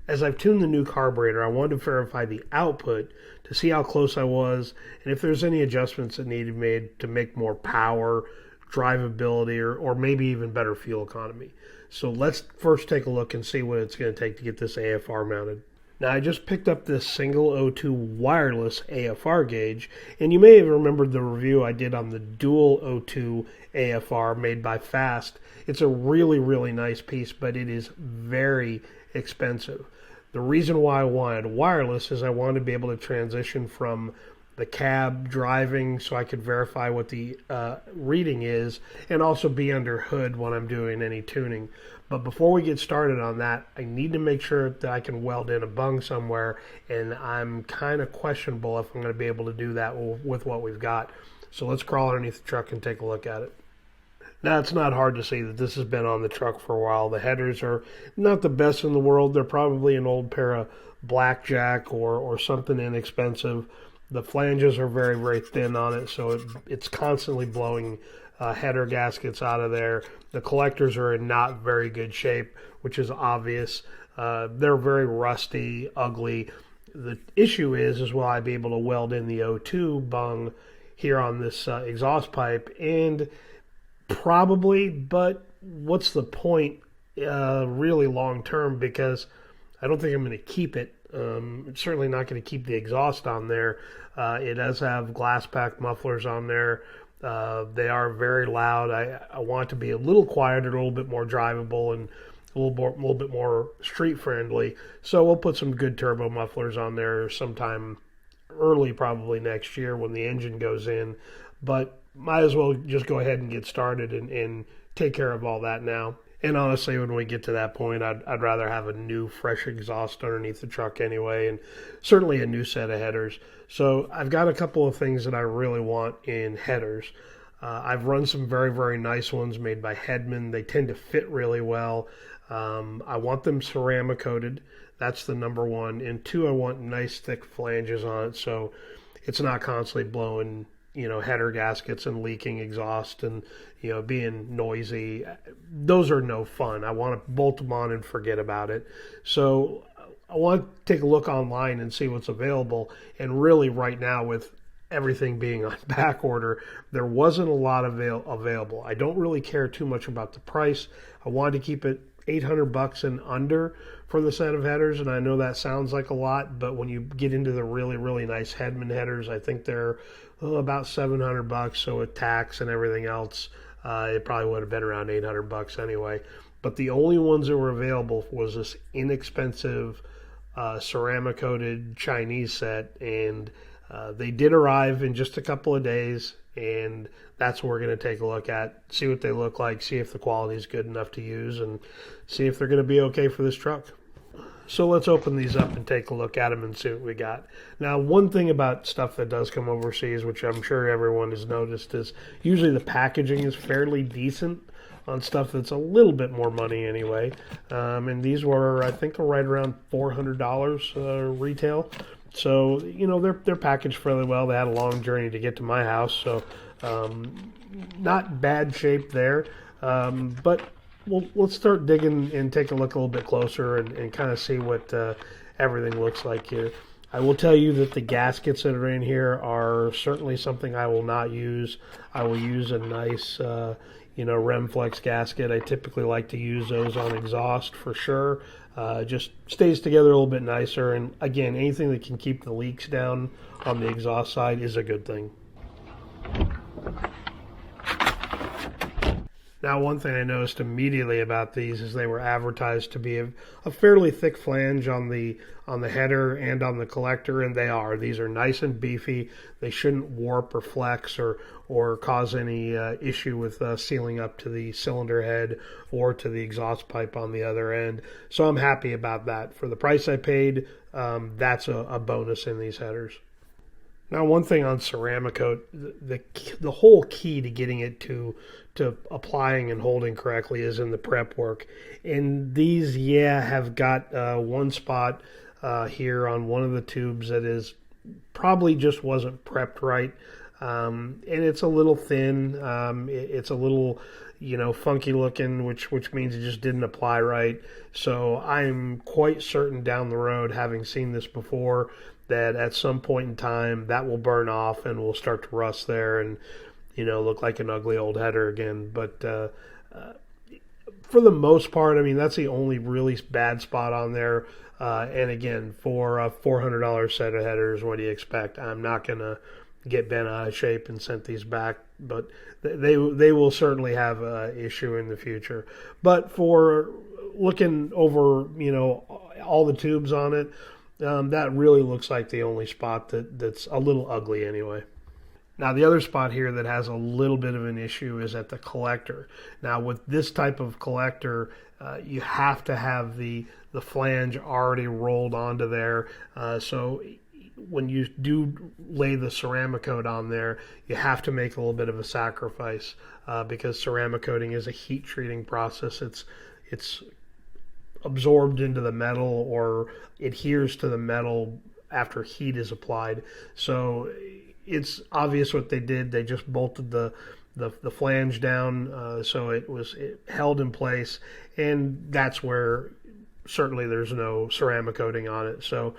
As I've tuned the new carburetor, I wanted to verify the output to see how close I was and if there's any adjustments that needed made to make more power, drivability, or maybe even better fuel economy. So let's first take a look and see what it's going to take to get this AFR mounted. Now, I just picked up this single O2 wireless AFR gauge, and you may have remembered the review I did on the dual O2 AFR made by Fast. It's a really, really nice piece, but it is very expensive. The reason why I wanted wireless is I wanted to be able to transition from the cab driving so I could verify what the reading is and also be under hood when I'm doing any tuning. But before we get started on that, I need to make sure that I can weld in a bung somewhere, and I'm kind of questionable if I'm going to be able to do that with what we've got. So let's crawl underneath the truck and take a look at it. Now, it's not hard to see that this has been on the truck for a while. The headers are not the best in the world. They're probably an old pair of blackjack or something inexpensive. The flanges are very, very thin on it, so it's constantly blowing header gaskets out of there. The collectors are in not very good shape, which is obvious. They're very rusty, ugly. The issue is will I be able to weld in the O2 bung here on this exhaust pipe? And probably, but what's the point really long term, because I don't think I'm going to keep it. It's certainly not going to keep the exhaust on there. It does have glass pack mufflers on there. They are very loud. I want it to be a little quieter, a little bit more drivable, and a little bit more street friendly. So we'll put some good turbo mufflers on there sometime early, probably next year when the engine goes in. But might as well just go ahead and get started and take care of all that now. And honestly, when we get to that point, I'd rather have a new, fresh exhaust underneath the truck anyway, and certainly a new set of headers. So I've got a couple of things that I really want in headers. I've run some very, very nice ones made by Hedman. They tend to fit really well. I want them ceramic coated. That's the number one. And two, I want nice, thick flanges on it so it's not constantly blowing header gaskets and leaking exhaust and, being noisy. Those are no fun. I want to bolt them on and forget about it. So I want to take a look online and see what's available. And really right now, with everything being on back order, there wasn't a lot available. I don't really care too much about the price. I wanted to keep it $800 and under for the set of headers, and I know that sounds like a lot, but when you get into the really, really nice Hedman headers, I think they're about $700. So with tax and everything else, it probably would have been around $800 anyway. But the only ones that were available was this inexpensive ceramic coated Chinese set, and they did arrive in just a couple of days, and that's what we're going to take a look at, see what they look like, see if the quality is good enough to use, and see if they're going to be okay for this truck. So let's open these up and take a look at them and see what we got. Now, one thing about stuff that does come overseas, which I'm sure everyone has noticed, is usually the packaging is fairly decent on stuff that's a little bit more money anyway. And these were, I think, right around $400 retail. So, they're packaged fairly well. They had a long journey to get to my house, so not bad shape there. But let's start digging and take a look a little bit closer and kind of see what everything looks like here. I will tell you that the gaskets that are in here are certainly something I will not use. I will use a nice, Remflex gasket. I typically like to use those on exhaust for sure. Just stays together a little bit nicer. And again, anything that can keep the leaks down on the exhaust side is a good thing. Now, one thing I noticed immediately about these is they were advertised to be a fairly thick flange on the header and on the collector, and they are. These are nice and beefy. They shouldn't warp or flex or cause any issue with sealing up to the cylinder head or to the exhaust pipe on the other end. So I'm happy about that. For the price I paid, that's a bonus in these headers. Now, one thing on ceramic coat, the whole key to getting it to applying and holding correctly is in the prep work. And these, have got one spot here on one of the tubes that is probably just wasn't prepped right. and it's a little thin. It's a little, funky looking, which means it just didn't apply right. So I'm quite certain down the road, having seen this before, that at some point in time that will burn off and will start to rust there and look like an ugly old header again. But for the most part, I mean, that's the only really bad spot on there. And again, for a $400 set of headers, what do you expect? I'm not gonna get bent out of shape and sent these back, but they will certainly have an issue in the future. But for looking over, all the tubes on it, that really looks like the only spot that's a little ugly anyway. Now, the other spot here that has a little bit of an issue is at the collector. Now, with this type of collector, you have to have the flange already rolled onto there. So when you do lay the ceramic coat on there, you have to make a little bit of a sacrifice because ceramic coating is a heat treating process. It's absorbed into the metal or adheres to the metal after heat is applied. So it's obvious what they did. They just bolted the flange down so it held in place, and that's where certainly there's no ceramic coating on it. So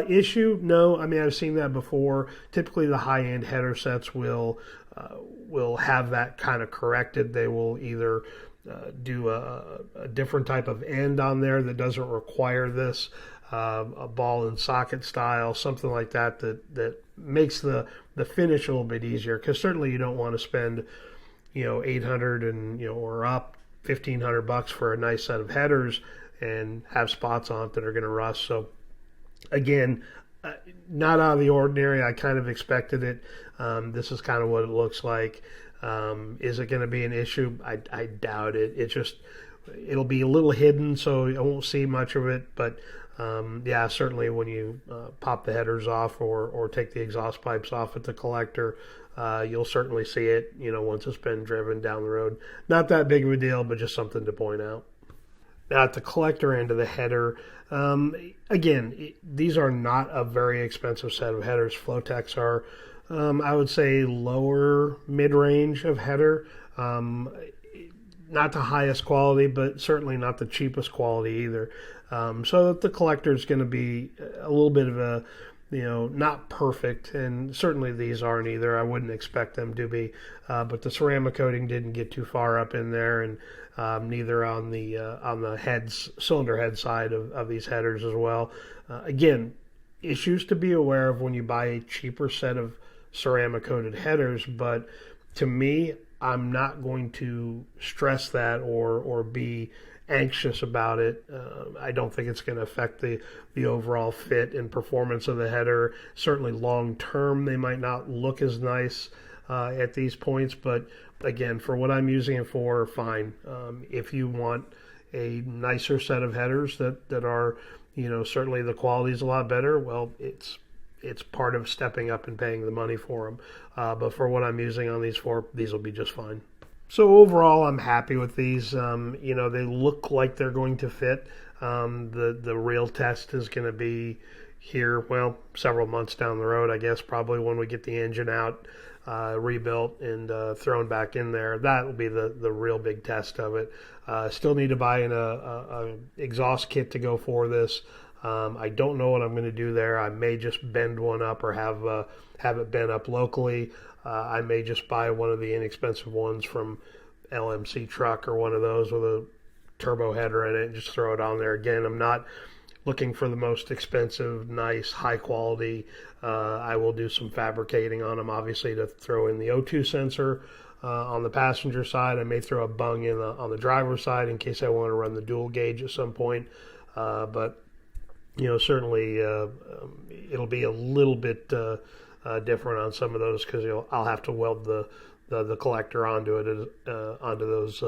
issue? No. I mean, I've seen that before. Typically, the high-end header sets will have that kind of corrected. They will either do a different type of end on there that doesn't require this, a ball and socket style, something like that makes the finish a little bit easier. Because certainly you don't want to spend 800 and or up $1,500 for a nice set of headers and have spots on it that are going to rust. So again, not out of the ordinary. I kind of expected it. This is kind of what it looks like. Is it going to be an issue? I doubt it. It'll be a little hidden, so I won't see much of it. But yeah, certainly when you pop the headers off or take the exhaust pipes off at the collector, you'll certainly see it, once it's been driven down the road. Not that big of a deal, but just something to point out. Now, at the collector end of the header, again, these are not a very expensive set of headers. Flowtechs are, I would say, lower mid-range of header. Not the highest quality, but certainly not the cheapest quality either. So the collector is going to be a little bit of a, not perfect, and certainly these aren't either. I wouldn't expect them to be, but the ceramic coating didn't get too far up in there, and neither on the cylinder head side of these headers as well. Again, issues to be aware of when you buy a cheaper set of ceramic coated headers, but to me, I'm not going to stress that or be anxious about it. I don't think it's going to affect the overall fit and performance of the header. Certainly long term, they might not look as nice at these points, but again, for what I'm using it for, fine. If you want a nicer set of headers that are, certainly the quality is a lot better, well, it's part of stepping up and paying the money for them. But for what I'm using on these for, these will be just fine. So overall, I'm happy with these. They look like they're going to fit. The real test is going to be here, well, several months down the road, I guess, probably when we get the engine out, rebuilt and thrown back in there. That will be the real big test of it. Still need to buy in a exhaust kit to go for this. I don't know what I'm going to do there. I may just bend one up or have it bent up locally. I may just buy one of the inexpensive ones from LMC Truck or one of those with a turbo header in it and just throw it on there. Again, I'm not looking for the most expensive, nice, high quality. I will do some fabricating on them, obviously, to throw in the O2 sensor on the passenger side. I may throw a bung in on the driver's side in case I want to run the dual gauge at some point. But certainly it'll be a little bit different on some of those because I'll have to weld the collector onto it onto those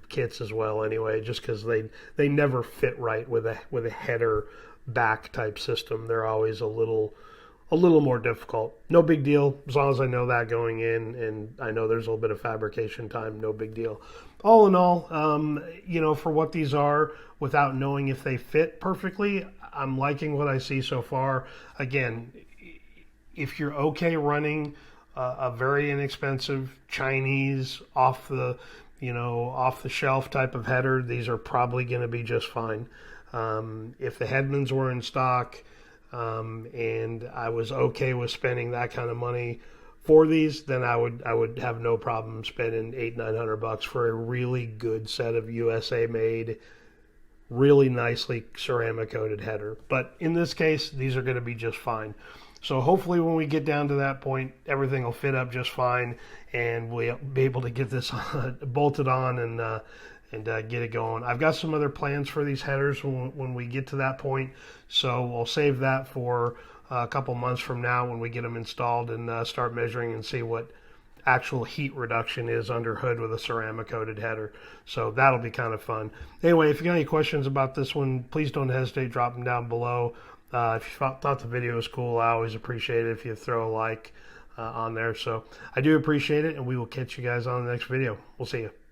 kits as well. Anyway, just because they never fit right with a header back type system. They're always a little more difficult. No big deal as long as I know that going in, and I know there's a little bit of fabrication time. No big deal. All in all, for what these are, without knowing if they fit perfectly, I'm liking what I see so far. Again, if you're okay running a very inexpensive Chinese off the shelf type of header, these are probably going to be just fine. If the Headmans were in stock, and I was okay with spending that kind of money for these, then I would have no problem spending $800-900 for a really good set of USA made, really nicely ceramic coated header. But in this case, these are going to be just fine. So hopefully when we get down to that point, everything will fit up just fine, and we'll be able to get this bolted on and get it going. I've got some other plans for these headers when we get to that point, so we'll save that for a couple months from now when we get them installed and start measuring and see what actual heat reduction is under hood with a ceramic coated header. So that'll be kind of fun. Anyway, if you got any questions about this one, please don't hesitate, drop them down below. If you thought the video was cool, I always appreciate it if you throw a like on there. So I do appreciate it, and we will catch you guys on the next video. We'll see you.